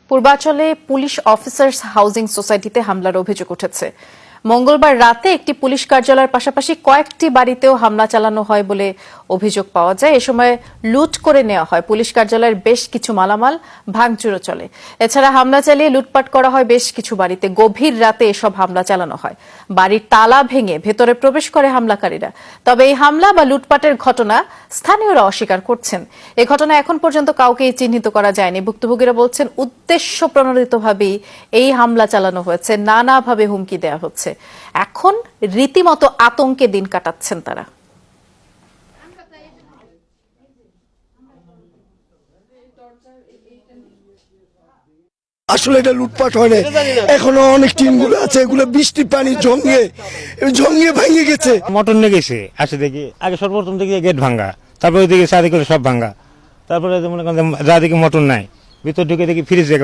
পূর্বাঞ্চলে police officers housing সোসাইটিতে হামলার অভিযোগ উঠেছে। মঙ্গলবার রাতে একটি পুলিশ কার্যালয়ের পাশাপাশি কয়েকটি বাড়িতেও হামলা চালানো হয় বলে অভিযোগ পাওয়া যায়। এ সময় লুট করে নেওয়া হয় পুলিশ কার্যালয়ের বেশ কিছু মালামাল, ভাঙচুরও চলে। এছাড়া হামলা চালিয়ে লুটপাট করা হয় বেশ কিছু বাড়িতে। গভীর রাতে এসব হামলা চালানো হয়। বাড়ির তালা ভেঙে ভেতরে প্রবেশ করে হামলাকারীরা। তবে এই হামলা বা লুটপাটের ঘটনা স্থানীয়রা অস্বীকার করছেন। এ ঘটনা এখন পর্যন্ত কাউকেই চিহ্নিত করা যায়নি। ভুক্তভোগীরা বলছেন উদ্দেশ্য প্রণোদিতভাবেই এই হামলা চালানো হয়েছে, নানাভাবে হুমকি দেওয়া হচ্ছে। এখন রীতিমতো আতঙ্কে দিন কাটাচ্ছেন তারা। আসলে এটা লুটপাট হয় না, এখনো অনেক টিমগুলো আছে, এগুলো বৃষ্টির পানি জঙ্গিয়ে ভেঙে গেছে। মোটর নিয়ে গেছে, আসে দেখি আগে সর্বপ্রথম দেখি গেট ভাঙ্গা, তারপরে দেখি চারিদিকে সব ভাঙ্গা, তারপরে মনে করেন যা দেখি মোটর নাই, ভিতর ঢুকে দেখি ফ্রিজ দেখলাম।